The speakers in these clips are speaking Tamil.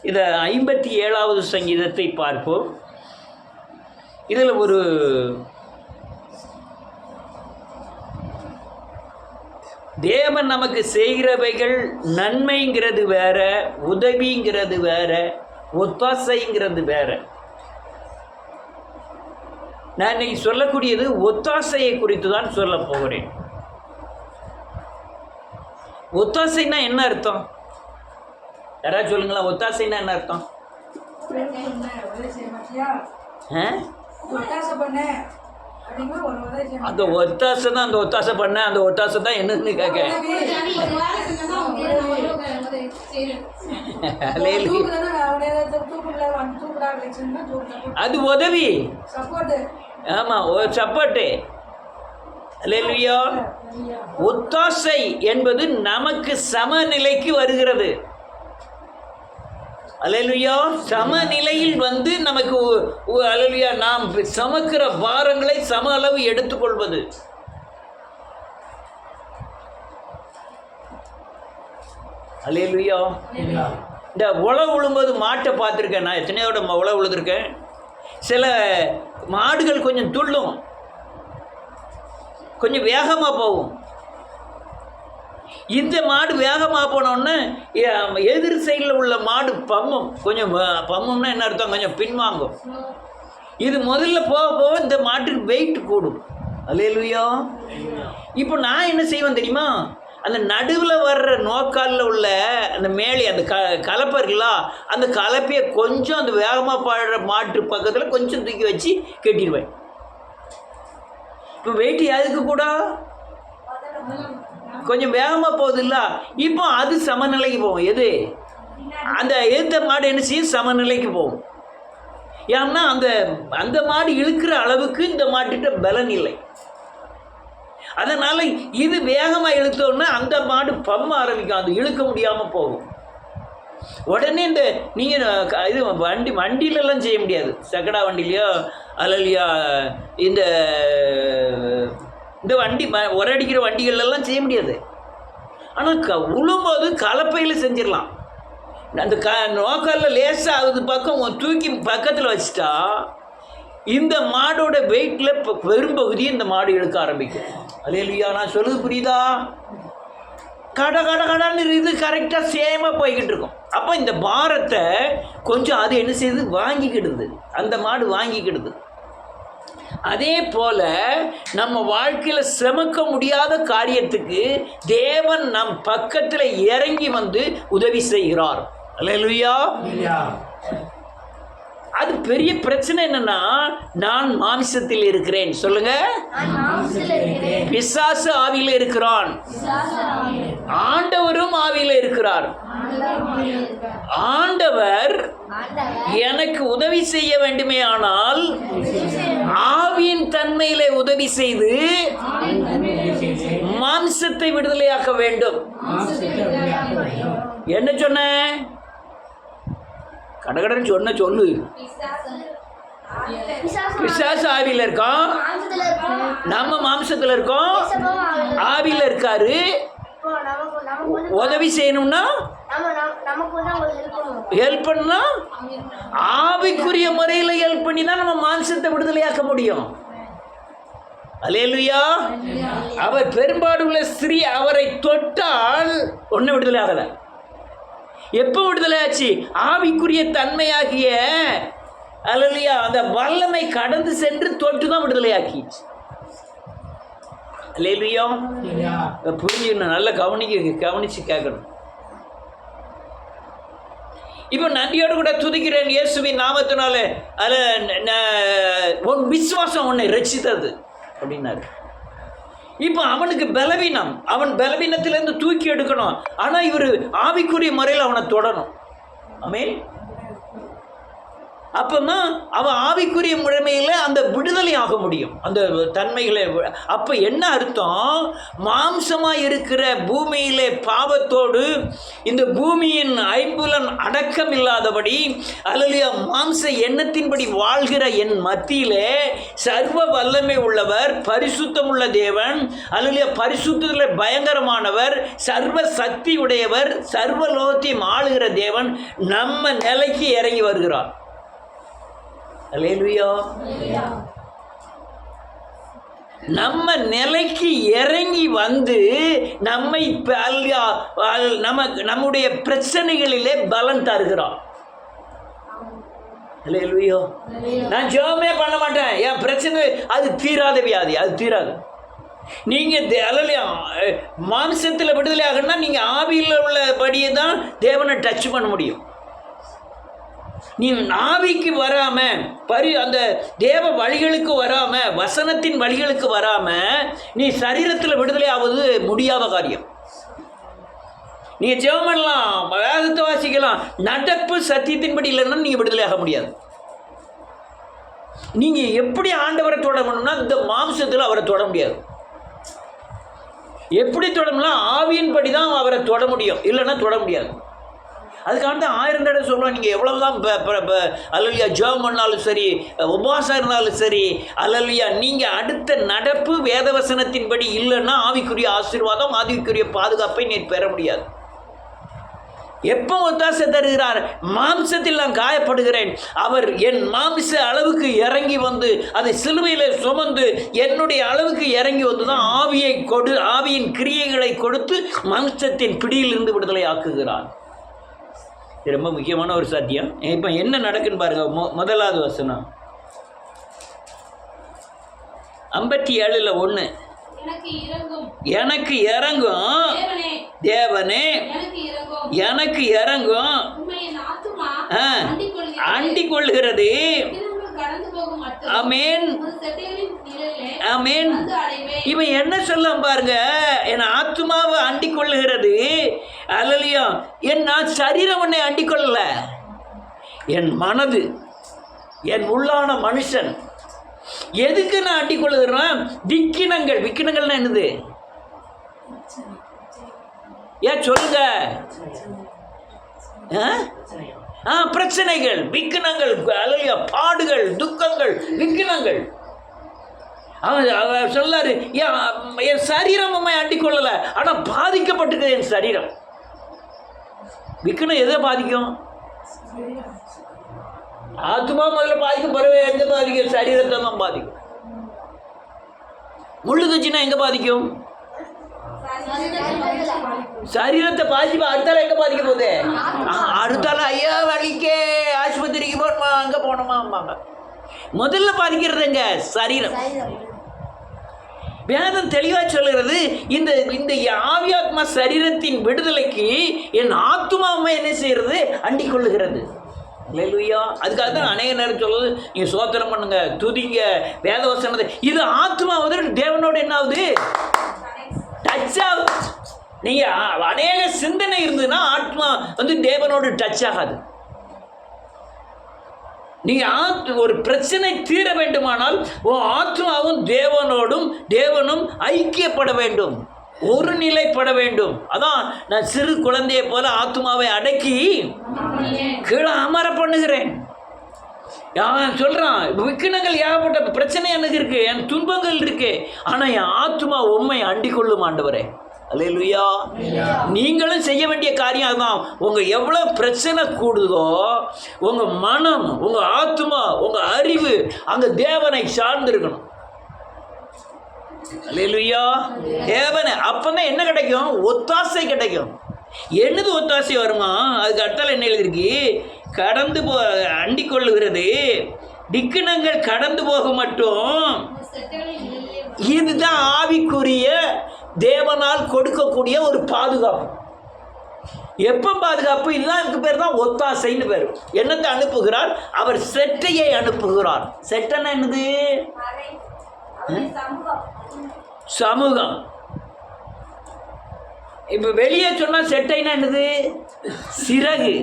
இதை 57வது சங்கீதத்தை பார்ப்போம். இதில் ஒரு தேவன் நமக்கு செய்கிறவைகள் நன்மைங்கிறது வேற, உதவிங்கிறது வேற, ஒத்தாசைங்கிறது வேற. நான் இன்னைக்கு சொல்லக்கூடியது ஒத்தாசையை குறித்து தான் சொல்ல போகிறேன். ஒத்தாசைன்னா என்ன அர்த்தம்? யாராவது சொல்லுங்களா, ஒத்தாசைன்னா என்ன அர்த்தம்? அந்த ஒத்தாசை தான், அந்த ஒத்தாசை பண்ண, அந்த ஒத்தாசை தான் என்னன்னு கேட்க. அது உதவி, ஆமா, சப்போர்ட்டு. அல்லேலூயா. ஒத்தாசை என்பது நமக்கு சமநிலைக்கு வருகிறது. அல்லேலூயா. சமநிலையில் வந்து நமக்கு அல்லேலூயா நாம் சமக்கிற பாரங்களை சம அளவு எடுத்துக்கொள்வது. அல்லேலூயா. இந்த உழவு உழும்போது மாட்டை பார்த்துருக்கேன் நான், எத்தனையோட உழவு உழுதுருக்கேன். சில மாடுகள் கொஞ்சம் துள்ளும், கொஞ்சம் வேகமாக போகும். இந்த மாடு வேகமாக போனோன்னு எதிர் சைடில் உள்ள மாடு பம்மும். கொஞ்சம் பம்மும்னா என்ன அர்த்தம்? கொஞ்சம் பின்வாங்கும். இது முதல்ல போக போக இந்த மாட்டுக்கு வெயிட் கூடும். அல்லேலூயா. இப்போ நான் என்ன செய்வேன் தெரியுமா? அந்த நடுவில் வர்ற நோக்காலில் உள்ள அந்த மேலே அந்த கலப்பை இருக்குல்ல, அந்த கலப்பையை கொஞ்சம் அந்த வேகமாக பாடுற மாட்டு பக்கத்தில் கொஞ்சம் தூக்கி வச்சு கட்டிடுவேன். இப்போ வெயிட் எதுக்கு கூட கொஞ்சம் வேகமாக போகுது இல்லை, இப்போ அது சமநிலைக்கு போகும். எது? அந்த எதிர்த்த மாடு என்ன செய்யும்? சமநிலைக்கு போகும். ஏன்னா அந்த அந்த மாடு இழுக்கிற அளவுக்கு இந்த மாட்டுகிட்ட பலன் இல்லை. அதனால் இது வேகமாக இழுத்தோன்னா அந்த மாடு பம்ம ஆரம்பிக்கும், அது இழுக்க முடியாமல் போகும். உடனே இந்த நீங்கள் இது வண்டியிலலாம் செய்ய முடியாது. சக்கடா வண்டிலையோ அல்லையா இந்த வண்டி உரடிக்கிற வண்டிகள்லாம் செய்ய முடியாது. ஆனால் உழும்போது கலப்பையில் செஞ்சிடலாம். அந்த நோக்காலில் லேசாக ஆகுது பக்கம் தூக்கி பக்கத்தில் வச்சுட்டா இந்த மாடோட வெயிட்டில் பெரும்பகுதியை இந்த மாடு இழுக்க ஆரம்பிக்கும். அல்லேலூயா. நான் சொல்லுது புரியுதா? கடான்னு இது கரெக்டாக சேமாக போய்கிட்டு இருக்கும். அப்போ இந்த பாரத்தை கொஞ்சம் அது என்ன செய்யுது? வாங்கிக்கிடுது. அந்த மாடு வாங்கிக்கிடுது. அதே போல் நம்ம வாழ்க்கையில் சுமக்க முடியாத காரியத்துக்கு தேவன் நம் பக்கத்தில் இறங்கி வந்து உதவி செய்கிறார். அல்லேலூயா. அது பெரிய பிரச்சனை என்னன்னா, நான் மாம்சத்தில் இருக்கிறேன். சொல்லுங்க. பிசாசு ஆவியில் இருக்கிறான், ஆண்டவரும் ஆவியில் இருக்கிறார். ஆண்டவர் எனக்கு உதவி செய்ய வேண்டுமே ஆனால் ஆவியின் தன்மையிலே உதவி செய்து மாம்சத்தை விடுதலையாக்க வேண்டும். என்ன சொன்ன? கடகடன் சொன்ன சொல்லு. பிசாசு ஆவியில் இருக்கோம், நம்ம மாம்சத்தில் இருக்கோம், ஆவியில் இருக்காரு. உதவி செய்யணும்னா ஹெல்ப் பண்ணா ஆவிக்குரிய முறையில் ஹெல்ப் பண்ணி தான் நம்ம மாம்சத்தை விடுதலையாக்க முடியும். அல்லேலூயா. அவர் பெரும்பாடு உள்ள ஸ்திரீ அவரை தொட்டால் ஒன்றும் விடுதலை ஆகலை. எப்போ விடுதலை ஆச்சு? ஆவிக்குரிய தன்மையாகிய அல்லேலூயா அந்த வல்லமை கடந்து சென்று தொட்டு தான் விடுதலை ஆக்கிச்சு. அல்லேலூயா. புரிஞ்சுக்கணும், நல்லா கவனிச்சு கேட்கணும். இப்போ நன்றியோடு கூட துதிக்கிறேன் இயேசுவின் நாமத்தினால, உன் விசுவாசம் உன்னை ரட்சித்தது அப்படின்னாரு. இப்போ அவனுக்கு பலவீனம், அவன் பலவீனத்திலேருந்து தூக்கி எடுக்கணும். ஆனால் இவர் ஆவிக்குரிய முறையில் அவனை தொடணும். ஆமென். அப்போனா அவன் ஆவிக்குரிய முறைமையில் அந்த விடுதலை ஆக முடியும் அந்த தன்மைகளை. அப்போ என்ன அர்த்தம்? மாம்சமாக இருக்கிற பூமியிலே பாவத்தோடு இந்த பூமியின் ஐம்புலன் அடக்கம் இல்லாதபடி அல்லது மாம்ச எண்ணத்தின்படி வாழ்கிற என் மத்தியிலே சர்வ வல்லமை உள்ளவர், பரிசுத்தம் உள்ள தேவன், அல்லது பரிசுத்தத்தில் பயங்கரமானவர், சர்வ சக்தி உடையவர், சர்வ லோகத்தையும் ஆளுகிற தேவன் நம்ம நிலைக்கு இறங்கி வருகிறார். அல்லேலூயா. நம்ம நிலைக்கு இறங்கி வந்து நம்மை நம்முடைய பிரச்சனைகளிலே பலன் தருகிறார். அல்லேலூயா. நான் ஜெபமே பண்ண மாட்டேன், என் பிரச்சனை அது தீராத வியாதி, அது தீராது. நீங்கள் அல்லையா மாம்சத்தில் விடுதலை ஆகணும்னா நீங்கள் ஆவியில் உள்ளபடியே தான் தேவனை டச் பண்ண முடியும். நீ ஆவிக்கு வராமல் அந்த தேவ வழிகளுக்கு வராமல் வசனத்தின் வழிகளுக்கு வராமல் நீ சரீரத்தில் விடுதலை ஆவது முடியாத காரியம். நீங்கள் ஜெபம் பண்ணலாம், வேதத்தை வாசிக்கலாம், நடப்பு சத்தியத்தின்படி இல்லைன்னா நீங்கள் விடுதலை ஆக முடியாது. நீங்கள் எப்படி ஆண்டவரை தொடரணும்னா இந்த மாம்சத்தில் அவரை தொட முடியாது. எப்படி தொடரலாம்? ஆவியின்படி தான் அவரை தொட முடியும், இல்லைன்னா தொட முடியாது. அதுக்காக தான் 1000 தடவை சொல்லுவோம், நீங்கள் எவ்வளவுதான் அல்லையா ஜெபம் பண்ணாலும் சரி, உபவாசம் இருந்தாலும் சரி, அல்லையா நீங்கள் அடுத்த நடப்பு வேதவசனத்தின்படி இல்லைன்னா ஆவிக்குரிய ஆசீர்வாதம், ஆவிக்குரிய பாதுகாப்பை நீ பெற முடியாது. எப்போ ஒத்தாசை தருகிறார்? மாம்சத்தில் நான் காயப்படுகிறேன், அவர் என் மாம்ச அளவுக்கு இறங்கி வந்து அதை சிலுவையில் சுமந்து என்னுடைய அளவுக்கு இறங்கி வந்து தான் ஆவியின் கிரியைகளை கொடுத்து மாம்சத்தின் பிடியிலிருந்து விடுதலை ஆக்குகிறார். இது ரொம்ப முக்கியமான ஒரு சத்தியம். இப்போ என்ன நடக்குன்னு பாருங்க. முதலாவது வசனம் 57:1. எனக்கு இறங்கும் தேவனே, எனக்கு இறங்கும், அண்டிக் கொள்கிறது. ஆமென், ஆமென். இவன் என்ன சொல்ல பாருங்க, என் ஆத்துமாவை அண்டிக் கொள்ளுகிறது. அல்லையா என் சரீரம் உன்னை அண்டிக் கொள்ளல, என் மனது, என் உள்ளான மனுஷன். எதுக்கு நான் அண்டிக் கொள்ளுகிறேன்? விக்கினங்கள்னா என்னது? ஏன் சொல்லுங்க. பிரச்சனைகள், விக்கினங்கள், அல்லையா பாடுகள், துக்கங்கள், விக்கினங்கள். அவன் சொல்லாரு, என் சரீரம் அம்மா அண்டிக் கொள்ளலை, ஆனால் பாதிக்கப்பட்டிருக்க என் சரீரம். விக்கணும் எதை பாதிக்கும்? ஆத்மா முதல்ல பாதிக்கும், பிறகு எங்கே பாதிக்கும்? சரீரத்தை தான் பாதிக்கும். முள்ளு குச்சினா எங்கே பாதிக்கும்? சரீரத்தை பாதிப்பு. அடுத்தால எங்கே பாதிக்க போகுது? அடுத்தால ஐயா வலிக்கே ஆஸ்பத்திரிக்கு போகணுமா, அங்கே போகணுமா. முதல்ல பாதிக்கிறதுங்க சரீரம். வேதம் தெளிவாக சொல்லுகிறது, இந்த இந்த ஆவியாத்மா சரீரத்தின் விடுதலைக்கு என் ஆத்மாவை என்ன செய்கிறது? அண்டிக் கொள்ளுகிறது. அல்லேலூயா. அதுக்காக தான் அநேக நேரம் சொல்லுது, நீங்கள் சோத்திரம் பண்ணுங்க, துதிங்க, வேதவசனத்தை. இது ஆத்மா வந்து தேவனோட என்ன ஆகுது? டச் ஆகுது. நீங்கள் அநேக சிந்தனை இருந்ததுன்னா ஆத்மா வந்து தேவனோடு டச் ஆகாது. நீங்கள் ஒரு பிரச்சனை தீர வேண்டுமானால் ஆத்மாவும் தேவனும் ஐக்கியப்பட வேண்டும், ஒரு நிலைப்பட வேண்டும். அதான் நான் சிறு குழந்தையை போல ஆத்மாவை அடக்கி கீழே அமர பண்ணுகிறேன். சொல்றான், விக்கினங்கள் ஏகப்பட்ட பிரச்சனை எனக்கு இருக்கு, என் துன்பங்கள் இருக்கு, ஆனா என் ஆத்மா உம்மை அண்டிக் கொள்ளும் ஆண்டவரே. அல்லேலூயா. நீங்களும் செய்ய வேண்டிய காரியம் அதுதான். உங்க எவ்வளவு பிரச்சனை கூடுதோ உங்க மனம், உங்க ஆத்மா, உங்க அறிவு அங்க தேவனை சார்ந்திருக்கணும். அல்லேலூயா. தேவனை அப்பதான் என்ன கிடைக்கும்? ஒத்தாசை கிடைக்கும். என்னது ஒத்தாசை வருமா? அதுக்கு அடுத்தால என்ன எழுதிருக்கு? கடந்து அண்டிக் கொள்ளுகிறது, டிக்கினங்கள் கடந்து போக மட்டும். இதுதான் ஆவிக்குரிய தேவனால் கொடுக்கக்கூடிய ஒரு பாதுகாப்பு. எப்ப பாதுகாப்பு? இதுதான் இதுக்கு பேர் தான் ஒத்தாசைன்னு பேர். என்னத்தை அனுப்புகிறார்? அவர் செட்டையை அனுப்புகிறார். செட்டைன்னா என்னது? சமூகம். இப்ப வெளியே சொன்னா செட்டைனா என்னது? சிறகு.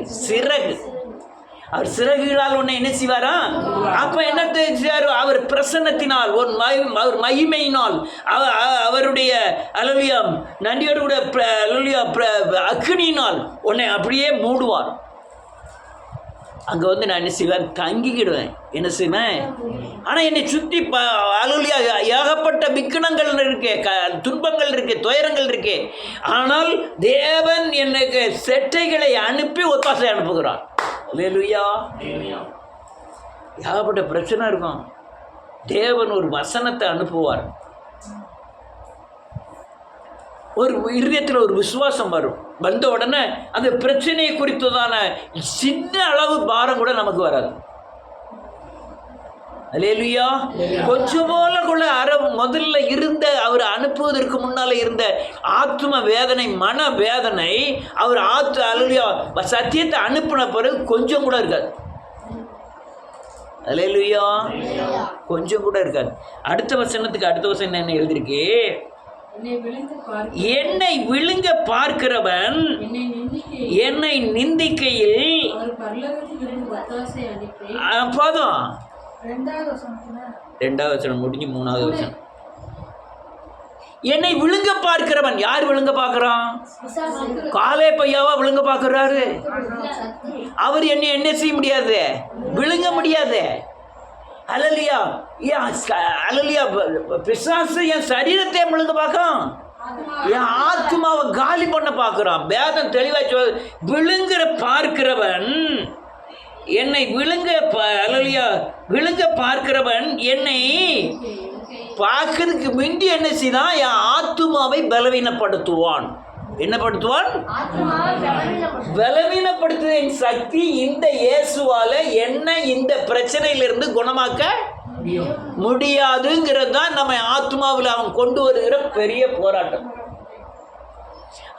அவர் சிறகுகளால் உன்னை என்ன செய்வாரா? அப்ப என்ன செய்வாரு? அவர் பிரசன்னத்தினால், அவர் மகிமையினால், அவருடைய அல்லேலூயா நன்றியோடு கூட அல்லேலூயா அக்கினியினால் உன்னை அப்படியே மூடுவார். அங்கே வந்து நான் என்ன செய்வேன்? தங்கிக்கிடுவேன். என்ன செய்வேன்? ஆனால் என்னை சுற்றி அல்லேலூயா ஏகப்பட்ட விக்கனங்கள் இருக்கே, துன்பங்கள் இருக்கே, துயரங்கள் இருக்கே. ஆனால் தேவன் எனக்கு செட்டைகளை அனுப்பி ஒத்தாசை அனுப்புகிறார். அல்லேலூயா. ஏகப்பட்ட பிரச்சனை இருக்கும், தேவன் ஒரு வசனத்தை அனுப்புவார். ஒரு இருதயத்தில் ஒரு விசுவாசம் வரும். வந்த உடனே அந்த பிரச்சனையை குறித்ததான சின்ன அளவு பாரம் கூட நமக்கு வராது. அல்லேலூயா. கொஞ்சம் போல கூட முதல்ல இருந்த அவர் அனுப்புவதற்கு முன்னால இருந்த ஆத்ம வேதனை, மன வேதனை, அவர் அல்லேலூயா சத்தியத்தை அனுப்பின பிறகு கொஞ்சம் கூட இருக்காது. அல்லேலூயா. கொஞ்சம் கூட இருக்காது. அடுத்த வசனத்துக்கு அடுத்த வசனம் என்ன எழுதிருக்கு? என்னை விழுங்க பார்க்கிறவன் என்னை நிந்திக்கையில் போதும். 2வது வசனம் முடிஞ்சு 3வது வசனம். என்னை விழுங்க பார்க்கிறவன், யார் விழுங்க பார்க்கிறான்? காலே பையாவா விழுங்க பார்க்கிறாரு. அவர் என்னை என்ன செய்ய முடியாது? விழுங்க முடியாது. அல்லேலூயா. அல்லேலூயா. பிசாசு என் சரீரத்தை முழுங்க பார்க்கும், என் ஆத்மாவை காலி பண்ண பார்க்கிறான். வேதம் தெளிவாக விழுங்குற பார்க்கிறவன் என்னை விழுங்க அல்லேலூயா விழுங்க பார்க்கிறவன் என்னை பார்க்கறதுக்கு முந்தி என்ன செய்தான்? என் ஆத்மாவை பலவீனப்படுத்துவான். என்ன படுத்துவான்? பலவீனப்படுத்துவதன் சக்தி இந்த இயேசுவால என்ன இந்த பிரச்சனையிலிருந்து குணமாக்க முடியாதுங்கிறது தான் நம்ம ஆத்மாவில் அவன் கொண்டு வருகிற பெரிய போராட்டம்.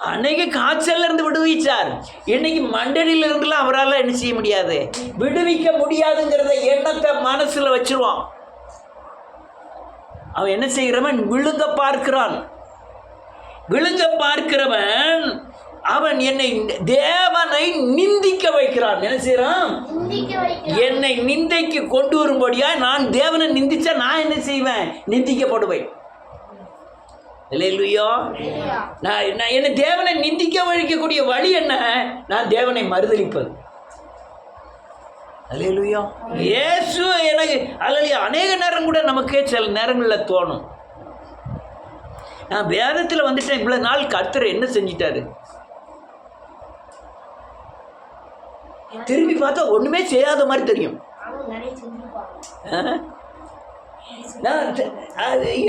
அன்னைக்கு காய்ச்சல்ல இருந்து விடுவிச்சார், இன்னைக்கு மண்டலில இருந்துலாம் அவரால் என்ன செய்ய முடியாது, விடுவிக்க முடியாதுங்கிறத எண்ணத்தை மனசுல வச்சிருவான். அவன் என்ன செய்கிறவன்? விழுங்க பார்க்கிறான். விழுங்க பார்க்கிறவன் அவன் என்னை தேவனை நிந்திக்க வைக்கிறான். என்ன செய்யறான்? என்னை நிந்தைக்கு கொண்டு வரும்படியா நான் தேவனை நிந்திச்சா நான் என்ன செய்வேன்? நிந்திக்கப்படுவேன். இல்லையா? நான் என்னை தேவனை நிந்திக்க வைக்கக்கூடிய வழி என்ன? நான் தேவனை மறுதலிப்பது. அல்லேலூயா. இயேசு எனக்கு அல்லேலூயா. அநேக நேரம் கூட நமக்கே சில நேரங்களில் தோணும், நான் வேதத்தில் வந்துட்டேன், இவ்வளவு நாள் கர்த்தர் என்ன செஞ்சிட்டாரு? திரும்பி பார்த்தா ஒண்ணுமே செய்யாத மாதிரி தெரியும்.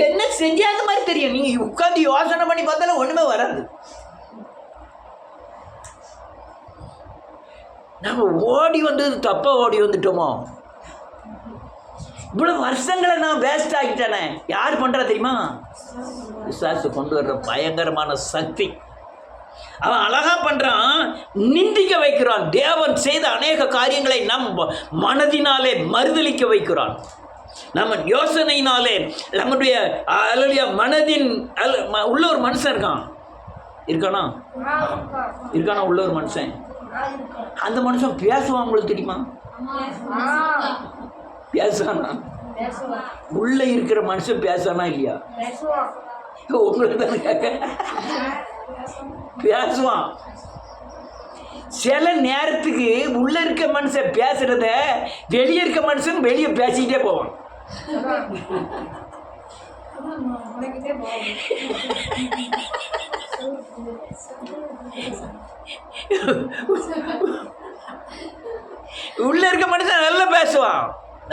என்ன செஞ்சாத மாதிரி தெரியும். நீங்க உட்கார்ந்து யோசனை பண்ணி பார்த்தாலும் ஒண்ணுமே வராது. நம்ம ஓடி வந்தது தப்பா ஓடி வந்துட்டோமோ? இவ்வளவு வருஷங்களை நான் வேஸ்ட் ஆகிட்டேனே. யார் பண்றா தெரியுமா? விசுவாச கொண்டு வர்ற பயங்கரமான சக்தி. அவன் அழகா பண்றான், நிந்திக்க வைக்கிறான். தேவன் செய்த அநேக காரியங்களை நம் மனதினாலே மறுதலிக்க வைக்கிறான். நம்ம யோசனையினாலே நம்முடைய அல்லேலூயா மனதின் உள்ள ஒரு மனுஷன் இருக்கானா உள்ள ஒரு மனுஷன். அந்த மனுஷன் பேசுவான். உங்களுக்கு தெரியுமா? பேசுவானா? உள்ள இருக்கிற மனுஷன் பேசானா இல்லையா? உங்களுக்கு தானே கேட்க. பேசுவான். சில நேரத்துக்கு உள்ள இருக்க மனுஷன் பேசுறத வெளியே இருக்க மனுஷன் வெளியே பேசிக்கிட்டே போவான். உள்ள இருக்க மனுஷன் நல்லா பேசுவான்.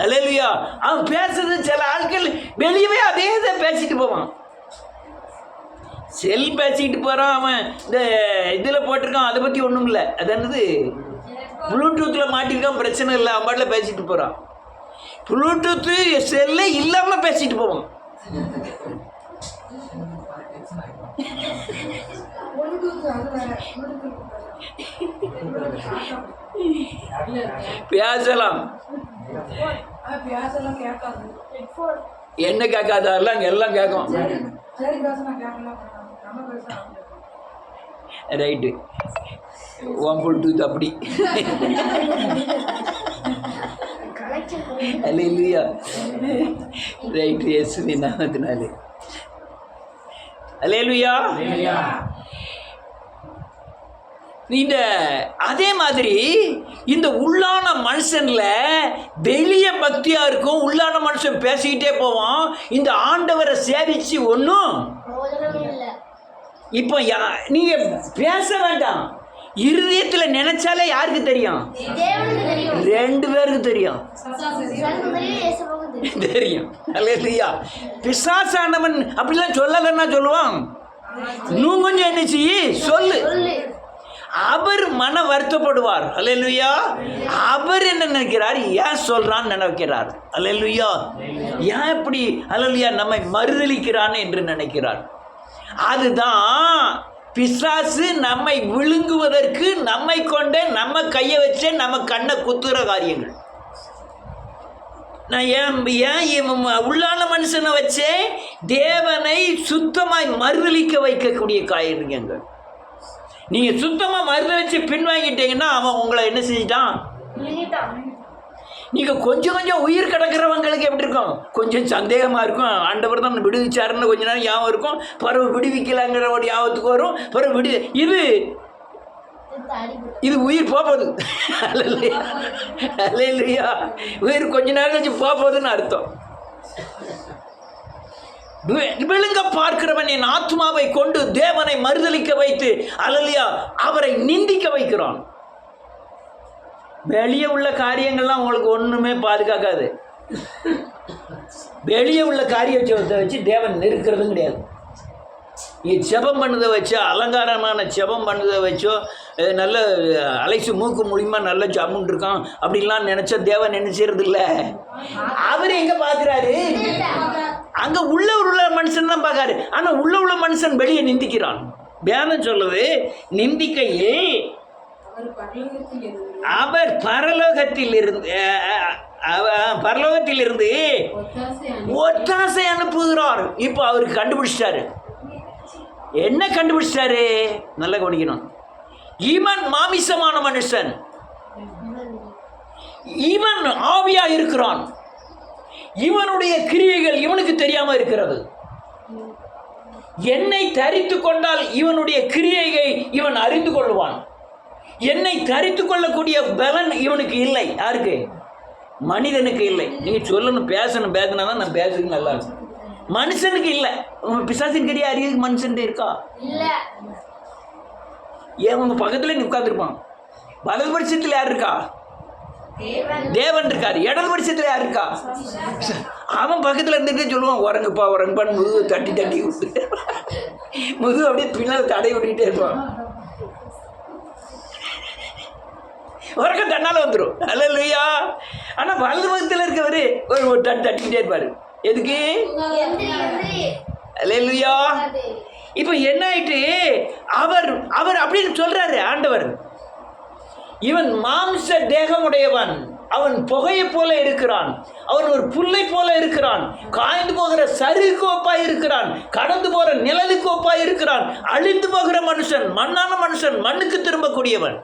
அல்லேலூயா. அவன் பேசுறது சில ஆட்கள் வெளியவே அதே தான் பேசிட்டு போவான். செல் பேசிக்கிட்டு போகிறான். அவன் இந்த இதில் போட்டிருக்கான், அதை பற்றி ஒன்றும் இல்லை. அது என்னது, ப்ளூடூத்தில் மாட்டிருக்கான், பிரச்சனை இல்லை, அவன் பாட்டில் பேசிட்டு போகிறான். ப்ளூடூத்து செல்லே இல்லாமல் பேசிட்டு போவான். பேசலாம். என்ன கேட்காத எல்லாம் கேட்கும். ரைட்டு. 1 2 அப்படி அல்லேலூயா. ரைட், இயேசுவின் நாமத்தினாலே அல்லேலூயா. இந்த அதே மாதிரி இந்த உள்ளான மனுஷன்ல வெளிய பக்தியா இருக்கும், உள்ளான மனுஷன் பேசிக்கிட்டே போவான், இந்த ஆண்டவரை சேவிச்சு ஒன்றும். இப்போ நீங்க பேச வேண்டாம், இருதயத்தில் நினைச்சாலே யாருக்கு தெரியும்? 2 பேருக்கு தெரியும். தெரியும். அல்லேலூயா. பிசாசானவன் அப்படிலாம் சொல்லலைன்னா சொல்லுவான், இன்னும் கொஞ்சம் என்ன செய்யி சொல்லு. அவர் மன வருத்தப்படுவார். அல்லேலூயா. அவர் என்ன நினைக்கிறார்? ஏன் சொல்றான்னு நினைக்கிறார். அல்லேலூயா. ஏன் இப்படி அல்லேலூயா நம்மை மறுதலிக்கிறான் என்று நினைக்கிறார். அதுதான் பிசாசு நம்மை விழுங்குவதற்கு நம்மை கொண்டே நம்ம கையை வச்சே நம்ம கண்ணை குத்துற காரியங்கள். நான் ஏன் உள்ளான மனுஷனை வச்சே தேவனை சுத்தமாய் மறுதலிக்க வைக்கக்கூடிய காரியங்கள். நீங்க சுத்தமா மறுதலிச்சு பின்வாங்கிட்டீங்கன்னா அவன் உங்களை என்ன செஞ்சிட்டான்? நீங்க கொஞ்சம் கொஞ்சம் உயிர் கிடக்கிறவங்களுக்கு எப்படி இருக்கும்? கொஞ்சம் சந்தேகமா இருக்கும், ஆண்டவர் தான் விடுவிச்சாருன்னு கொஞ்ச நேரம் ஞாபகம் இருக்கும், பிறகு விடுவிக்கலாங்கிற ஒரு ஞாபகத்துக்கு வரும், பிறகு இது உயிர் போகுது. அல்லேலூயா. உயிர் கொஞ்ச நேரம் கழிச்சு போகுதுன்னு அர்த்தம். விழுங்க பார்க்கிறவன் என் ஆத்மாவை கொண்டு தேவனை மறுதலிக்க வைத்து அல்லேலூயா அவரை நிந்திக்க வைக்கிறான். வெளியே உள்ள காரியங்கள்லாம் உங்களுக்கு ஒன்றுமே பாதுகாக்காது. வெளியே உள்ள காரியத்தை வச்சு தேவன் நெருக்கிறதும் கிடையாது. நீ ஜெபம் பண்ணதை வச்சோ, அலங்காரமான ஜெபம் பண்ணதை வச்சோ, நல்ல அலைசு மூக்கு மூலியமா நல்ல ஜம்முன் இருக்கான் அப்படின்லாம் நினைச்சா தேவன் என்ன செய்யறது இல்லை. அவர் எங்க பார்க்குறாரு? அங்கே உள்ள மனுஷன் தான் பார்க்காரு. ஆனால் உள்ள மனுஷன் வெளியே நிந்திக்கிறான். வேதம் சொல்லுது, நிந்திக்கையில் அவர் பரலோகத்தில் இருந்து ஒத்தாசை அனுப்புகிறார். இப்போ அவருக்கு கண்டுபிடிச்சிட்டாரு. என்ன கண்டுபிடிச்சிட்டாரு? நல்லா கவனிக்கணும். இவன் மாமிசமான மனுஷன், இவன் ஆவியா இருக்கிறான், இவனுடைய கிரியைகள் இவனுக்கு தெரியாம இருக்கிறது. என்னை தரித்து கொண்டால் இவனுடைய கிரியையை இவன் அறிந்து கொள்வான். என்னை தரித்து கொள்ளக்கூடிய பலன் இவனுக்கு இல்லை. யாருக்கு? மனிதனுக்கு இல்லை. நீங்க சொல்லணும், பேசினா தான் நான் பேசுறது நல்லா இருக்கும். மனுஷனுக்கு இல்லை. பிசாசின் கிரியை அறிவு மனுஷன் இருக்கா? ஏன் உங்க பக்கத்துல நீ உட்கார்ந்துருப்பான். வலது பட்சத்தில் யார் இருக்கா? தேவன் இருக்காரு. இடது பட்சத்தில் யார் இருக்கா? அவன் பக்கத்தில் இருந்துட்டு சொல்லுவான், உறங்குப்பான்னு முதுகு தட்டி விட்டு முதுகு அப்படியே பின்னால் தடை விட்டுக்கிட்டே இருப்பான். உறக்கம் தன்னால வந்துடும். அல்லேலூயா. ஆனால் வலது பக்கத்தில் இருக்கவர் ஒரு தட்டிக்கிட்டே இருப்பாரு. எதுக்கு? அல்லேலூயா. இப்போ என்ன ஆயிட்டு? அவர் அப்படின்னு சொல்றாரு ஆண்டவர். இவன் மாம்ச தேகமுடையவன், அவன் புகையை போல இருக்கிறான், அவன் ஒரு புல்லை போல இருக்கிறான், காய்ந்து போகிற சருகுக்கு ஒப்பாய் இருக்கிறான், கடந்து போகிற நிழலுக்கு ஒப்பாய் இருக்கிறான், அழிந்து போகிற மனுஷன், மண்ணான மனுஷன், மண்ணுக்கு திரும்பக்கூடியவன்.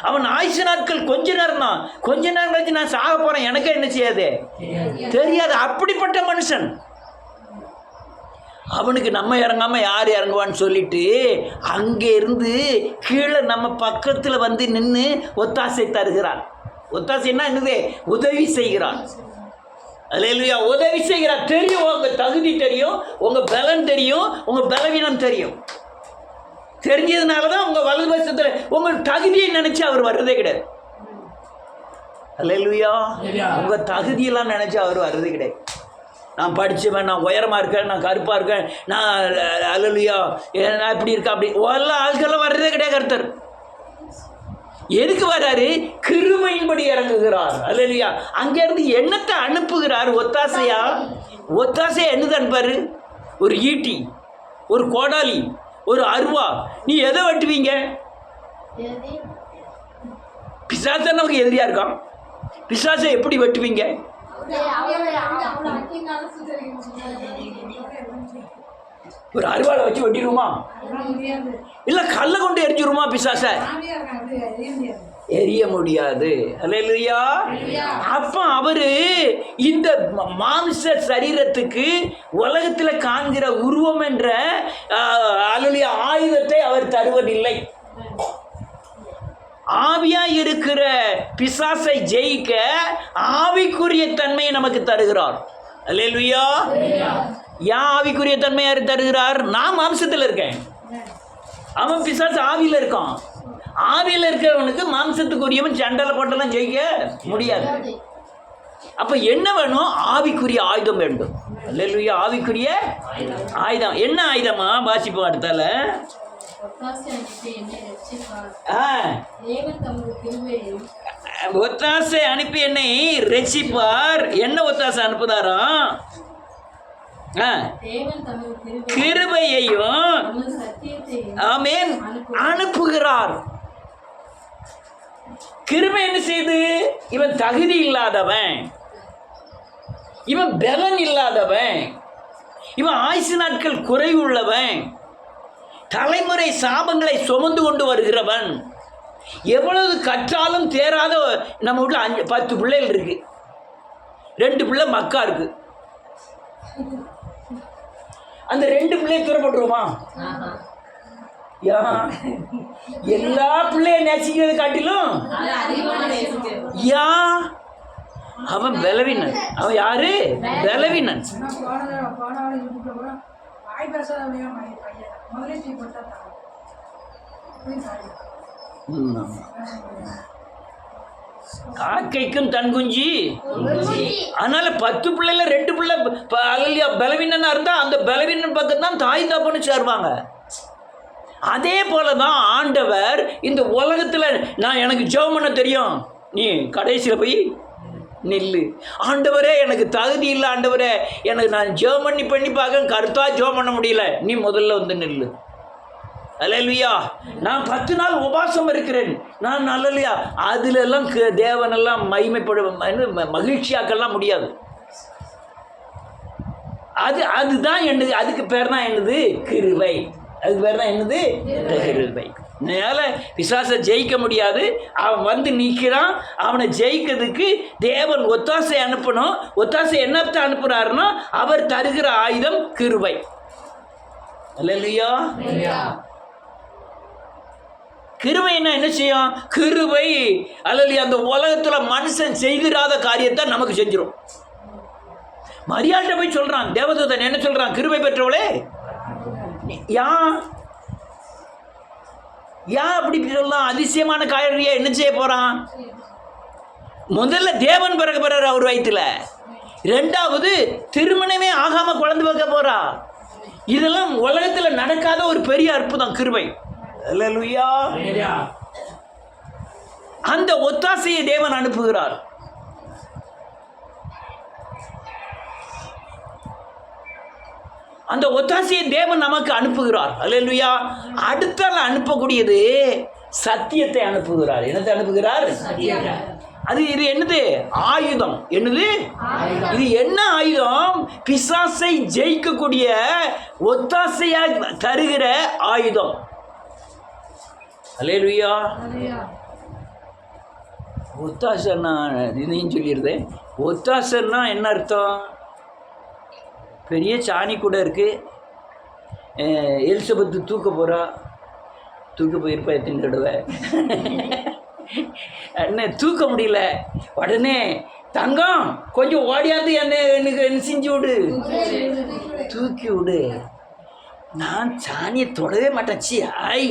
அவன் ஆயுசு நாட்கள் கொஞ்ச நேரம் தான், கொஞ்ச நேரம் கழிச்சு நான் சாக போறேன், எனக்கு என்ன செய்யாது தெரியாது. அப்படிப்பட்ட மனுஷன். அவனுக்கு நம்ம இறங்காம யார் இறங்குவான்னு சொல்லிட்டு அங்கே இருந்து கீழே நம்ம பக்கத்தில் வந்து நின்று ஒத்தாசை தருகிறான். ஒத்தாசைன்னா என்னது? உதவி செய்கிறான். அல்லேலூயா. உதவி செய்கிறான். தெரியும், உங்க தகுதி தெரியும், உங்க பலன் தெரியும், உங்க பலவீனம் தெரியும். தெரிஞ்சதுனால தான் உங்க வலது பட்சத்தில் உங்க தகுதியை நினைச்சு அவர் வர்றதே கிடையாது. அல்லேலூயா. உங்க தகுதியெல்லாம் நினைச்சு அவர் வர்றதே கிடையாது. நான் படித்தவன், நான் உயரமாக இருக்கேன், நான் கருப்பாக இருக்கேன், நான் அல்லேலூயா நான் இப்படி இருக்கேன், அப்படி எல்லாம் ஆட்கள்லாம் வர்றதே கிடையாது. கர்த்தர் எதுக்கு வர்றாரு? கிருபையின்படி இறங்குகிறார். அல்லேலூயா. அங்கேருந்து என்னத்தை அனுப்புகிறார்? ஒத்தாசையா என்னது அனுப்பாரு? ஒரு ஈட்டி, ஒரு கோடாலி, ஒரு அருவா. நீ எதை வெட்டுவீங்க? பிசாசை நமக்கு எதிரியா இருக்கான். பிசாசை எப்படி வெட்டுவீங்க? ஒரு அருவாளை வச்சு வெட்டிடுமா? இல்ல கல்லை கொண்டு எரிஞ்சிருமா பிசாச? எரிய முடியாது. அல்லேலூயா. அப்ப அவரு இந்த மாம்ச சரீரத்துக்கு உலகத்துல காண்கிற உருவம் என்ற அல்லேலூயா ஆயுதத்தை அவர் தருவதில்லை. ஆவியா இருக்கிற பிசாசை ஜெயிக்க ஆவிக்குரிய தன்மையை நமக்கு தருகிறார். அல்லேலூயா. ஏன் ஆவிக்குரிய தன்மை யாரு தருகிறார்? நான் மாம்சத்தில் இருக்கேன், அவன் பிசாசு ஆவியில் இருக்கான். ஆவியில் இருக்கிறவனுக்கு மாம்சத்துக்குரியவன் சண்டலை போட்டெல்லாம் ஜெயிக்க முடியாது. அப்ப என்ன வேணும்? ஆவிக்குரிய ஆயுதம் வேண்டும். அல்லேலூயா. ஆவிக்குரிய ஆயுதம். என்ன ஆயுதமா? வாசிப்போம் அடுத்தால. ஒத்தாசை அனுப்பி என்னை ரட்சிப்பார். என்ன ஒத்தாசை அனுப்புதாராம்? கிருபையையும் ஆமென் அனுப்புகிறார். கிருபை என்ன செய்து? இவன் தகுதி இல்லாதவன், இவன் பலன் இல்லாதவன், இவன் ஆயுசு நாட்கள் குறைவுள்ளவன், தலைமுறை சாபங்களை சுமந்து கொண்டு வருகிறவன், எவ்வளவு கற்றாலும் தேராத. நம்ம வீட்டில் 10 பிள்ளைகள் இருக்கு, 2 பிள்ளை மக்கா இருக்கு. அந்த 2 பிள்ளையை தூரப்பட்டுருமா? எல்லா பிள்ளைய நேசிக்கிறத காட்டிலும் அவன் பலவீனன். அவன் யாரு? பலவீனன். காக்கைக்கும் தன் குஞ்சி. அதனால 10 பிள்ளைல 2 பிள்ளை பலவீனனா இருந்தா அந்த பலவீனன் பக்கம் தான் தாய் தகப்பன்னு சேருவாங்க. அதே போலதான் ஆண்டவர் இந்த உலகத்துல நான் எனக்கு ஜெபம் பண்ண தெரியும், நீ கடைசியில போய் நில்லு. ஆண்டவரே எனக்கு தகுதி இல்லை, ஆண்டவரே எனக்கு நான் ஜெபம் பண்ணி பார்க்க கருத்தா ஜெபம் பண்ண முடியல, நீ முதல்ல வந்து நில்லு. அல்லேலூயா. நான் 10 நாள் உபாசம் இருக்கிறேன், நான் நல்லலையா அதுல எல்லாம் தேவனெல்லாம் மகிமைப்பட மகிழ்ச்சியாக்கெல்லாம் முடியாது. அதுதான் என்னது? அதுக்கு பேர் தான் என்னது? கிருபை. அதுக்கு பேர் தான் என்னது? கிருபை. அதனால பிசாசை ஜெயிக்க முடியாது. அவன் வந்து நிற்கிறான், அவனை ஜெயிக்கிறதுக்கு தேவன் ஒத்தாசை அனுப்பணும். ஒத்தாசை என்னத்தை அனுப்புறாருன்னா அவர் தருகிற ஆயுதம் கிருபை. அல்லேலூயா. கிருபைன்னா என்ன செய்யும்? கிருபை அல்லேலூயா அந்த உலகத்துல மனுஷன் செய்திராத காரியத்தை நமக்கு செஞ்சிடும். மரியாதை போய் சொல்றான், தேவதூதன் என்ன சொல்றான்? கிருபை பெற்றவளே, ஏன் அப்படி சொல்லலாம்? அதிசயமான காரியம் என்ன செய்ய போறான்? முதல்ல தேவன் பிறக்க போறாரு அவர் வயிற்றுல, 2வது திருமணமே ஆகாம குழந்தை வைக்க போறா. இதெல்லாம் உலகத்துல நடக்காத ஒரு பெரிய அற்புதம் கிருபை. அல்லேலூயா. அந்த ஒத்தாசையை தேவன் அனுப்புகிறார். அந்த ஒத்தாசையை தேவன் நமக்கு அனுப்புகிறார். அல்லேலூயா. அடுத்தால அனுப்பக்கூடியது சத்தியத்தை அனுப்புகிறார். என்னத்தை அனுப்புகிறார்? இது என்னது? ஆயுதம். என்னது இது? என்ன ஆயுதம்? பிசாசை ஜெயிக்கக்கூடிய ஒத்தாசையா தருகிற ஆயுதம். அல்லேலூயா. ஒத்தாசைன்னா இதையும் சொல்லிடுது. ஒத்தாசைன்னா என்ன அர்த்தம்? பெரிய சாணி கூட இருக்குது, எலிசபெத்து தூக்க போகிறா, தூக்க போயிருப்பா எத்தனை தடவை, என்ன தூக்க முடியல, உடனே தங்கம் கொஞ்சம் ஓடியாந்து எனக்கு செஞ்சு விடு, தூக்கி விடு. நான் சாணியை தொடவே மாட்டேன், சி ஆய்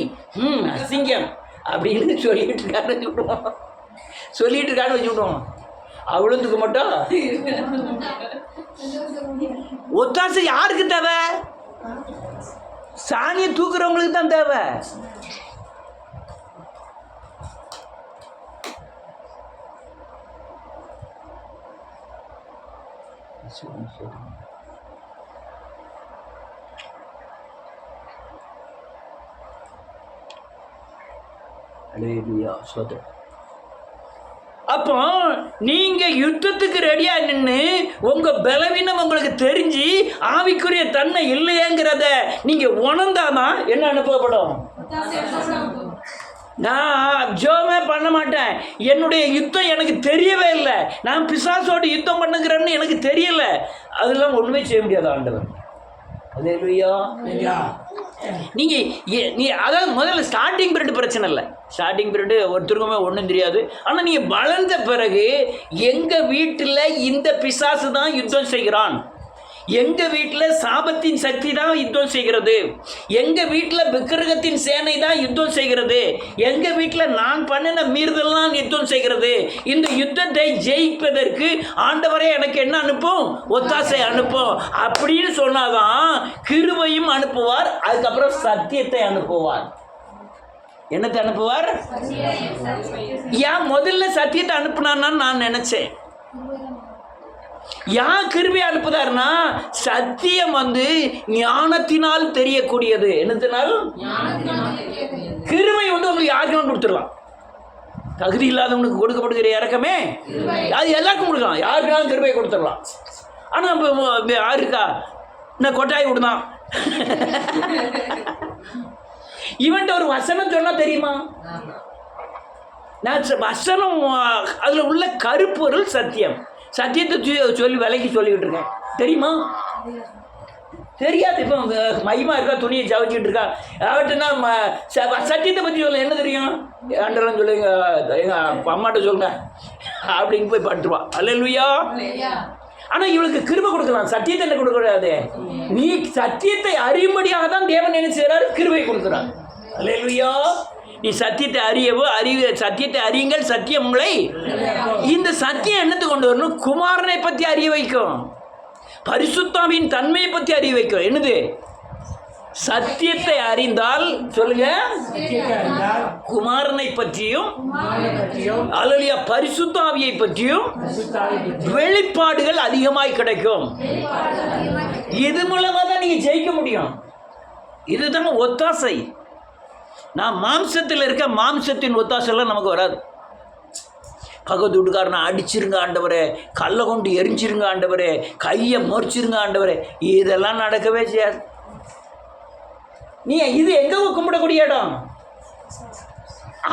அசிங்கம் அப்படின்னு சொல்லிட்டு இருக்கான்னு வச்சுவிடுவோம், சொல்லிட்டு இருக்கான்னு வச்சுவிடுவோம். அவளும் தூக்க மாட்டோம். ஒத்தாசை யாருக்கு தேவை? சாணியை தூக்குறவங்களுக்கு தான் தேவை. அப்போ நீங்க யுத்தத்துக்கு ரெடியா நின்று உங்க பலவீனம் உங்களுக்கு தெரிஞ்சு ஆவிக்குரிய தன்மை இல்லையேங்கிறத நீங்க உணர்ந்தாதான் என்ன அனுப்பப்படும்? நான் ஜோமே பண்ண மாட்டேன், என்னுடைய யுத்தம் எனக்கு தெரியவே இல்லை, நான் பிசாசோடு யுத்தம் பண்ணுங்கிறேன்னு எனக்கு தெரியல, அதெல்லாம் ஒன்றுமே செய்ய முடியாது ஆண்டவர். அல்லேலூயா. நீ அதாவது முதல்ல ஸ்டார்டிங் பீரியட் பிரச்சனை இல்லை, ஸ்டார்டிங் பீரியடு ஒருத்தருக்குமே ஒன்றும் தெரியாது. ஆனால் நீங்கள் வளர்ந்த பிறகு எங்கள் வீட்டில் இந்த பிசாசு தான் யுத்தம் செய்கிறான், எங்கள் வீட்டில் சாபத்தின் சக்தி தான் யுத்தம் செய்கிறது, எங்கள் வீட்டில் விக்கிரகத்தின் சேனை தான் யுத்தம் செய்கிறது, எங்கள் வீட்டில் நான் பண்ணின மீறுதல் தான் யுத்தம் செய்கிறது, இந்த யுத்தத்தை ஜெயிப்பதற்கு ஆண்டவரே எனக்கு என்ன அனுப்பும், ஒத்தாசை அனுப்பும் அப்படின்னு சொன்னாதான் கிருபையும் அனுப்புவார், அதுக்கப்புறம் சத்தியத்தை அனுப்புவார். என்னத்தை அனுப்புவார்? ஏன் முதல்ல சத்தியத்தை அனுப்புனான்னு நான் நினைச்சேன். யார் கிருபை அனுப்புதாருன்னா சத்தியம் ஞானத்தினால் தெரியக்கூடியது. என்னத்தினால்? கிருபை உங்களுக்கு யாருக்கும் கொடுத்துருவான். தகுதி இல்லாதவனுக்கு கொடுக்கப்படுகிற இறக்கமே அது எல்லாருக்கும் கொடுக்கலாம், யாருக்குனாலும் கிருபை கொடுத்துடலாம். ஆனால் யாருக்கா நான் கொட்டாய் விடுதான் இவன்ட்டு ஒரு வசனம் சொன்னா தெரியுமா? நான் வசனம் அதில் உள்ள கருப்பொருள் சத்தியம், சத்தியத்தை சொல்லி விலைக்கு சொல்லிக்கிட்டு இருக்கேன், தெரியுமா? தெரியாது. இப்போ மையமாக இருக்கா, துணியை சவச்சிக்கிட்டு இருக்கா, அவர்கிட்டனா சத்தியத்தை பற்றி சொல்ல என்ன தெரியும், ஆண்டெல்லாம் சொல்லுங்க, எங்கள் அம்மாட்ட சொல்லுங்க அப்படின்னு போய் பட்டுருவா. அல்லேலூயா. ஆனால் இவளுக்கு கிருபை கொடுக்கலாம், சத்தியத்தை என்ன கொடுக்கக்கூடாது. நீ சத்தியத்தை அறியும்படியாக தான் தேவன் என்ன செய்கிறாரு, கிருபை கொடுக்குறான். அல்லேலூயா. நீ சத்தியத்தை சத்தியத்தை அறியுங்கள், சத்தியம் உங்களை. இந்த சத்தியம் என்னத்தை கொண்டு வரணும்? குமாரனை பற்றி அறிய வைக்கும், பரிசுத்தாவின் தன்மையை பற்றி அறிய வைக்கும். என்னது? சத்தியத்தை அறிந்தால் சொல்லுங்க, குமாரனை பற்றியும் அல்லேலூயா பரிசுத்தாவியை பற்றியும் வெளிப்பாடுகள் அதிகமாய் கிடைக்கும். இது மூலமா தான் நீங்க ஜெயிக்க முடியும். இதுதான் ஒத்தாசை. நான் மாம்சத்தில் இருக்க, மாம்சத்தின் ஒத்தாசைலாம் நமக்கு வராது. பக்கத்து வீட்டுக்காரனை அடிச்சிருங்க ஆண்டவரே, கல்லை கொண்டு எரிஞ்சிருங்க ஆண்டவரே, கையை முறிச்சிருங்க ஆண்டவரே, இதெல்லாம் நடக்கவே செய்யாது. நீ இது எங்க கும்பிடக்கூடிய இடம்?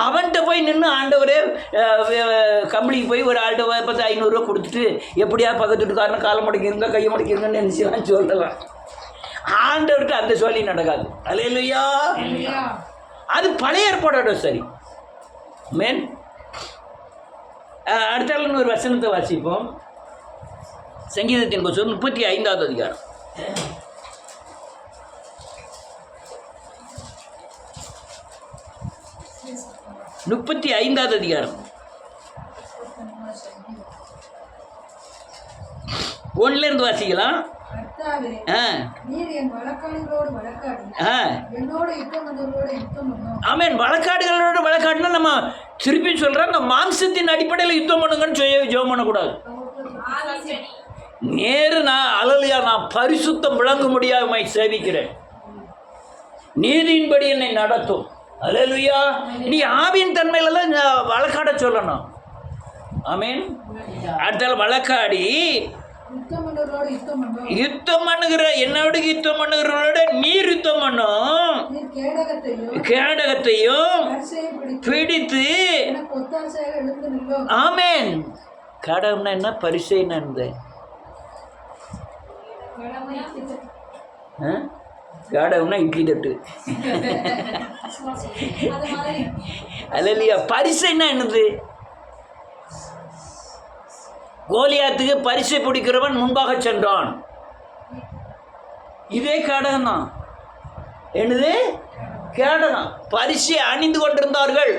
அவன்கிட்ட போய் நின்று ஆண்டவரே கம்பளிக்கு போய் ஒரு ஆள்கிட்ட 500 ரூபா கொடுத்துட்டு எப்படியா பக்கத்து வீட்டுக்காரனை காலை முடக்கிருங்க, கையை முடக்கிருங்கன்னு நினைச்சுலாம் சொல்லலாம். ஆண்டவர்கிட்ட அந்த சொல்லி நடக்காது. அல்லேலூயா. அது பழைய ஏற்பாடோட சரி. மேன் அடுத்த ஒரு வசனத்தை வாசிப்போம். சங்கீதத்தின் புத்தகம் 35வது அதிகாரம். 35வது அதிகாரம் 1 வாசிக்கலாம். ஆமேன். வழக்காடுகளோட வழக்காடுனா நம்ம திருப்பி சொல்றோம், நம்ம மாம்சத்தின் அடிப்படையில் யுத்தம் பண்ணுங்கன்னு ஜெபம் பண்ணக்கூடாது. நேரு நான் அல்லேலூயா, நான் பரிசுத்தம் விளங்க முடியாமை சேவிக்கிறேன், நீதியின்படி என்னை நடத்தும். அல்லேலூயா. நீ ஆவியின் தன்மையில தான் வழக்காட சொல்லணும். ஆமீன். அடுத்த வழக்காடி யுத்தம் பண்ணுகிற, என்னோட யுத்தம் பண்ணுகிறவங்களோட நீர் யுத்தம் பண்ணும், கேடகத்தையும் பிடித்து. ஆமேன். கேடகம்னா என்ன? பரிசைன்னா என்ன? கேடகம்னா இட்லி தட்டு. அல்லேலூயா. பரிசைன்னா என்னது? கோலியாத்துக்கு பரிசை பிடிக்கிறவன் முன்பாக சென்றான். இதே கேடகம் தான். என்னது? கேடகம். பரிசை அணிந்து கொண்டிருந்தார்கள்.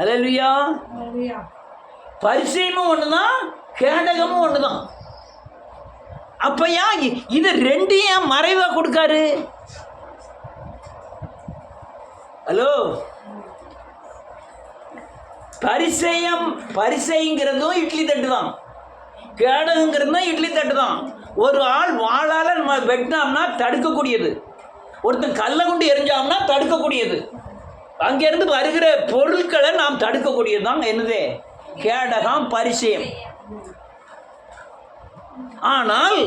அல்லேலூயா. பரிசையும் ஒண்ணுதான், கேடகமும் ஒண்ணுதான். அப்ப ஏன் இது ரெண்டையும் மறைவா கொடுக்காரு? ஹலோ, பரிசைங்கிறதும் இட்லி தட்டு தான், கேடகங்கிறதும் இட்லி தட்டு தான். ஒரு ஆள் வாளால் நம்ம வெட்டினோம்னா தடுக்கக்கூடியது, ஒருத்தன் கல்லை கொண்டு எரிஞ்சோம்னா தடுக்கக்கூடியது, அங்கேருந்து வருகிற பொருட்களை நாம் தடுக்கக்கூடியது தான் என்னது? கேடகம், பரிசயம். ஆனால்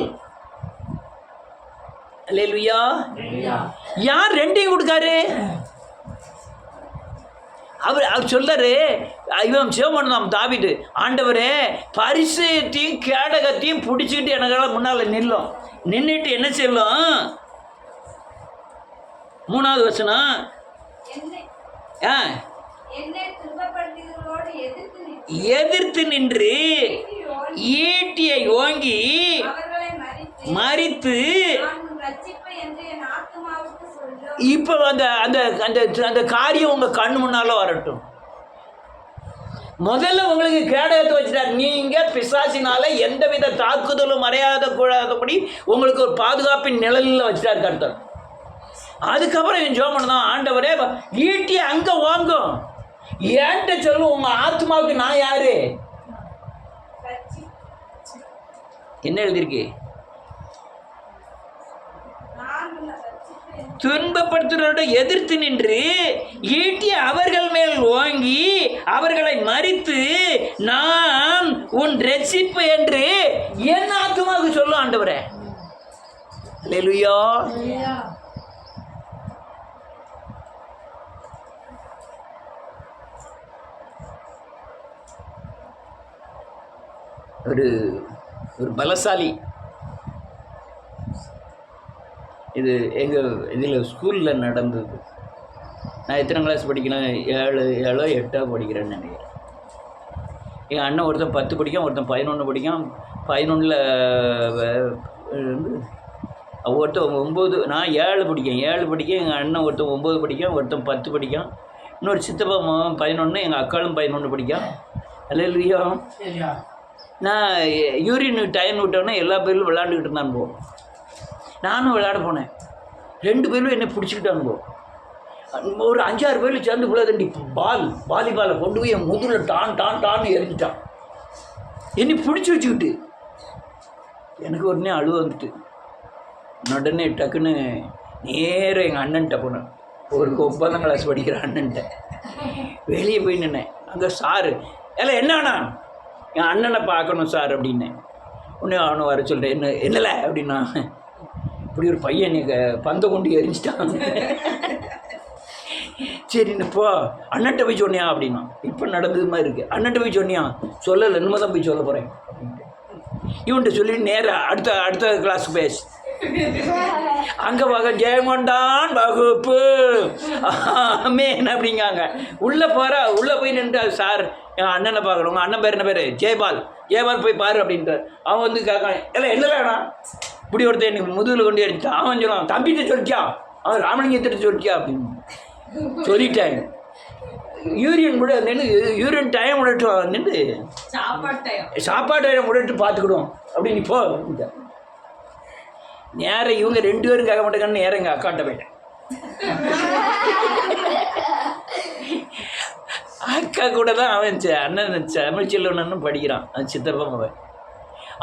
அல்லேலூயா, யார் ரெண்டையும் கொடுக்காரு? அவர் சொல்றாரு, இவன் சிவமன் தாவீது, ஆண்டவரே பரிசையத்தையும் கேடகத்தையும் பிடிச்சிக்கிட்டு எனக்கெல்லாம் முன்னால் நின்றுட்டு என்ன செய்யலாம்? 3வது வசனம், எதிர்த்து நின்று ஈட்டியை ஓங்கி மரித்து. இப்போ அந்த அந்த அந்த அந்த காரியம் உங்க கண்ணு முன்னால வரட்டும். முதல்ல உங்களுக்கு கேடகத்தை வச்சுட்டார். நீங்க பிசாசினால எந்தவித தாக்குதலும் மறையாத கூடாதபடி உங்களுக்கு ஒரு பாதுகாப்பின் நிழலில் வச்சுட்டார் கர்த்தர். அதுக்கப்புறம் என் ஜோமன் தான், ஆண்டவரே ஈட்டி அங்க வாங்கும், ஏன்ட்ட சொல்லும் உங்க ஆத்மாவுக்கு நான் யாரு? என்ன எழுதியிருக்கு? துன்பப்படுத்துகிறவரோட எதிர்த்து நின்று ஈட்டி அவர்கள் மேல் ஓங்கி அவர்களை மரித்து, நான் உன் ரட்சிப்பு என்று என் ஆத்மாவுக்கு சொல்லும் ஆண்டவரே. அல்லேலூயா. ஒரு பலசாலி, இது எங்கள் இதில் ஸ்கூலில் நடந்தது. நான் எத்தனை கிளாஸ் படிக்கிறேன்? 7 8 படிக்கிறேன்னு நினைக்கிறேன். எங்கள் அண்ணன் ஒருத்தன் 10 படிக்கான், ஒருத்தன் 11 படிக்கான். 11ல் ஒருத்தன் 9, நான் 7 படிக்கேன். எங்கள் அண்ணன் ஒருத்தன் 9 படிக்கான், ஒருத்தன் 10 படிக்கான். இன்னொரு சித்தப்பா 11, எங்கள் அக்காளும் 11 படிக்கான். அல்லேலூயா. நான் யூரின் டைம் விட்டோன்னே எல்லா பேரும் விளையாண்டுக்கிட்டு இருந்தான் போவோம். நானும் விளையாட போனேன். 2 பேரும் என்னை பிடிச்சிக்கிட்டான் போவோம். ஒரு 5-6 பேர் சேர்ந்து விளையாடி வாலிபாலை கொண்டு போய் என் முதுகில் டான்னு எரிஞ்சிட்டான். என்னை பிடிச்சி வச்சுக்கிட்டு எனக்கு உடனே அழுவ வந்துட்டு, உடனே டக்குன்னு நேராக எங்கள் அண்ணன்ட்ட போனேன். ஒரு 9ஆம் கிளாஸ் படிக்கிற அண்ணன்ட்ட வெளியே போய் நின்னேன். அங்கே சாரு, இல்லை என்னண்ணா, என் அண்ணனை பார்க்கணும் சார் அப்படின்னேன். உடனே அவனை வர சொல்கிறேன். என்னல அப்படின்னா, இப்படி ஒரு பையன் பந்தை கொண்டு எரிஞ்சிட்டான். சரின்னு போ, அண்ணன்ட்ட போய் சொன்னியா அப்படின்னா. இப்போ நடந்தது மாதிரி இருக்குது. அண்ணன்ட்ட போய் சொன்னியா? சொல்லலை, இனிமே தான் போய் சொல்ல போகிறேன் அப்படின்ட்டு இவன்கிட்ட சொல்லி நேராக அடுத்த கிளாஸ் பேசு. அங்கே பார்க்க ஜெயங்கொண்டான் வகுப்பு மேன் அப்படிங்காங்க. உள்ளே போய் நின்று, சார் என் அண்ணனை பார்க்கணும். உங்கள் அண்ணன் பேர் என்ன பேர்? ஜெயபால் போய் பாரு அப்படின்ட்டு. அவன் வந்து கேட்கான், என்ன வேணாம் இப்படி ஒருத்தர் எனக்கு முதுகில் கொண்டு அடிச்சிட்டான். அவன் சொல்லுவான், தம்பிட்டு சொல்லிட்டியா? அவன் ராமலிங்கத்திட்ட சொல்லிட்டியா அப்படின்னு சொல்லிட்டேன். யூரின் டைம் விடட்டும் நின்று, சாப்பாடு டைம் விடட்டு பார்த்துக்கிடுவோம் அப்படின்னு இப்போ நேரம் இவங்க 2 பேரும் கேட்க மாட்டேங்கன்னு நேரம் எங்கள் அக்காட்ட போயிட்டேன். அக்கா கூட தான் அவன் அண்ணன் தமிழ்ச்செல்வன் படிக்கிறான். அது சித்தப்பா அவன்.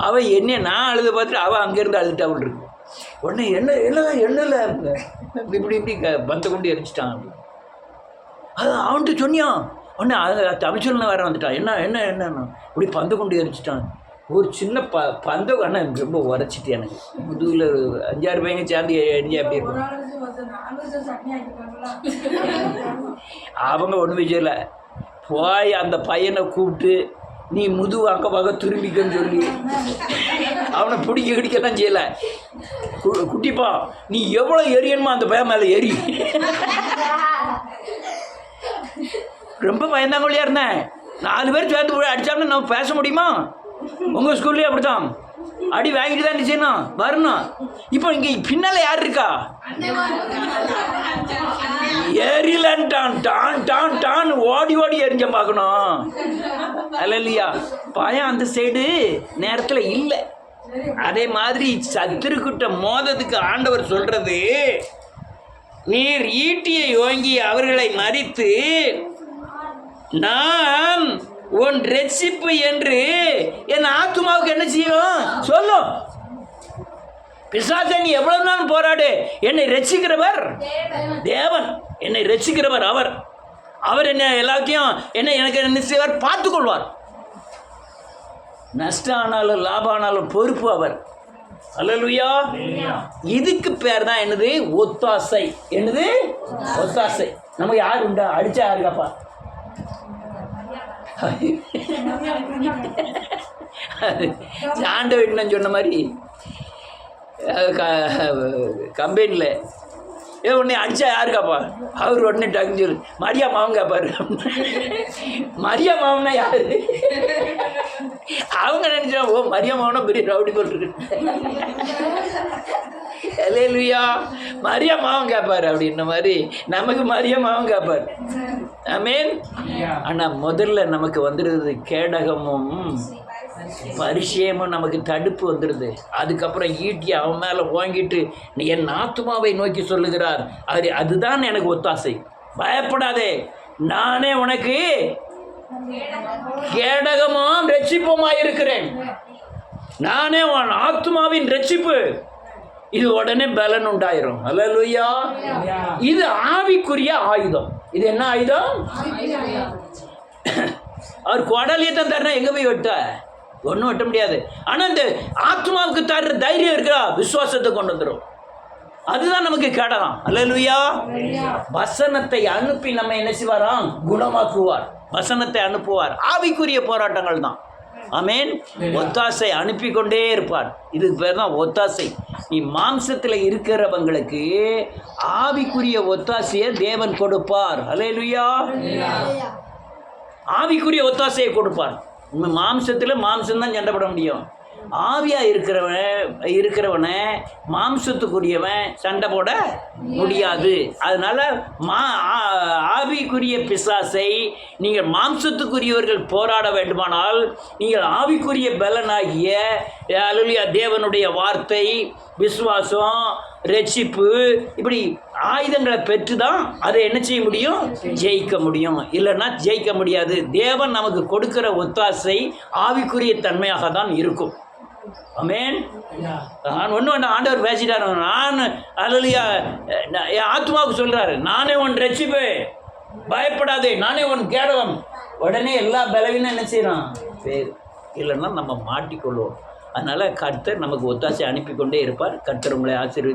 அவன் என்ன நான் அழுத பார்த்துட்டு அவன் அங்கேருந்து அழுதுட்டு அவள் இருக்கு. உடனே என்னல இப்படி பந்தை கொண்டு எரிச்சிட்டான் அப்படி. அது அவன்கிட்ட சொன்னியான். உடனே தமிழ்ச்செல்வன் வேற வந்துட்டான். என்ன இப்படி பந்தை கொண்டு எரிச்சிட்டான். ஒரு சின்ன பந்தை அண்ணன் ரொம்ப உரைச்சிட்டு எனக்கு முதுகில் 5-6 பையங்க சேர்ந்து எரிஞ்சா எப்படி இருக்கும். அவங்க ஒன்றுமே செய்யலை. போய் அந்த பையனை கூப்பிட்டு, நீ முதுகு அங்கே பார்க்க திரும்பிக்கன்னு சொல்லி அவனை பிடிக்கலாம் செய்யலை. குட்டிப்பா, நீ எவ்வளோ எரியணுமா அந்த பையன் மேலே எரி. ரொம்ப பயந்தாங்கொழியாக இருந்தேன். 4 பேர் சேர்ந்து அடித்தாலும் நம்ம பேச முடியுமா? உங்கள் ஸ்கூல்லேயே அப்படி தான் அடி வாங்கிட்டு தான் செய்யணும் வரணும். இப்போ இங்கே பின்னால் யார் இருக்கா? எரியலன்ட்டான் டான் ஓடி எரிஞ்ச பார்க்கணும். அல்லையா, பயம் அந்த சைடு நேரத்தில் இல்லை. அதே மாதிரி சத்துருக்கிட்ட மோதத்துக்கு ஆண்டவர் சொல்கிறது, நீர் ஈட்டியை ஓங்கி அவர்களை மரித்து, நான் உன் ரட்சிப்பு என்று என் ஆத்துமாவுக்கு என்ன செய்யும் சொல்லும். பிசாசே, நீ எவ்வளவு நாள் போராடு, என்னை ரட்சிக்கிறவர் தேவன், என்னை ரட்சிக்கிறவர் அவர் என்ன எல்லாத்தையும் எனக்கு என்ன செய்வார்? பார்த்துக்கொள்வார். நஷ்டம் ஆனாலும் லாபம் ஆனாலும் பொறுப்பு அவர். அல்லேலூயா. இதுக்கு பேர் தான் என்னது? ஒத்தாசை. என்னது? ஒத்தாசை. நமக்கு யார் உண்டா? அடிச்சா யாருக்காப்பா? ஆண்டவன் சொன்ன மாதிரி கம்பெனியில் உடனே அடிச்சா யாருக்காப்பா? அவர் உடனே டக்குன்னு சொல்லு, மரியா மாவன் கேட்பாரு. மரியா மாவனா யாரு? அவங்க நினைச்சா ஓ மரியா மாவனா பெரிய ரவுடி போட்டுருக்கு. அல்லேலூயா. மரியா மாவன் கேட்பாரு அப்படின்ற மாதிரி நமக்கு மரியா மாவன் கேட்பாரு. ஆமென். ஆனால் முதல்ல நமக்கு வந்துடுறது கேடகமும் பரிசயமும், நமக்கு தடுப்பு வந்துடுது. அதுக்கப்புறம் ஈட்டி அவன் மேலே வாங்கிட்டு நீ என் ஆத்துமாவை நோக்கி சொல்லுகிறார். அதுதான் எனக்கு ஒத்தாசை. பயப்படாதே, நானே உனக்கு கேடகமும் ரட்சிப்புமாய் இருக்கிறேன். நானே உன் ஆத்துமாவின் ரட்சிப்பு. இது உடனே பலன் உண்டாயிரும். அல்லேலூயா. இது ஆவிக்குரிய ஆயுதம். இது என்ன ஆயுதம்? அவர் குடலையே தான் தரணும். எங்கே போய் வெட்ட? ஒன்றும் வெட்ட முடியாது. ஆனால் இந்த ஆத்மாவுக்கு தர்ற தைரியம் இருக்கா? விசுவாசத்தை கொண்டு வந்துடும். அதுதான் நமக்கு கேடகம். அல்லேலூயா. வசனத்தை அனுப்பி நம்ம என்ன செய்வாராம்? குணமாக்குவார். வசனத்தை அனுப்புவார். ஆவிக்குரிய போராட்டங்கள் தான். ஆமென். ஒத்தாசை அனுப்பி கொண்டே இருப்பார். இதுக்கு பேர் தான் ஒத்தாசை. நீ மாம்சத்தில் இருக்கிறவங்களுக்கு ஆவிக்குரிய ஒத்தாசையை தேவன் கொடுப்பார். அல்லேலூயா. ஆவிக்குரிய ஒத்தாசையை கொடுப்பார். மாம்சத்தில் மாம்சம்தான் சண்டை போட முடியும். ஆவியாக இருக்கிறவனை மாம்சத்துக்குரியவன் சண்டை போட முடியாது. அதனால் ஆவிக்குரிய பிசாசை நீங்கள் மாம்சத்துக்குரியவர்கள் போராட வேண்டுமானால் நீங்கள் ஆவிக்குரிய பலனாகிய அல்லேலூயா தேவனுடைய வார்த்தை, விசுவாசம், ரட்சிப்பு, இப்படி ஆயுதங்களை பெற்று தான் அதை என்ன செய்ய முடியும்? ஜெயிக்க முடியும். இல்லைன்னா ஜெயிக்க முடியாது. தேவன் நமக்கு கொடுக்கிற ஒத்தாசை ஆவிக்குரிய தன்மையாக தான் இருக்கும். ஆமென். நான் ஒன்று ஆண்டவர் பேசிட்டார். நான் அல்லேலூயா என் ஆத்மாவுக்கு சொல்கிறாரு, நானே உன் ரட்சிப்பு, பயப்படாதே, நானே உன் கேடகம். உடனே எல்லா பலவீனம் என்ன செய்யறான்? பேர் இல்லைன்னா நம்ம மாட்டிக்கொள்வோம். அதனால் கர்த்தர் நமக்கு ஒத்தாசை அனுப்பி கொண்டே இருப்பார். கர்த்தர் உங்களை ஆசீர்வதிப்பார்.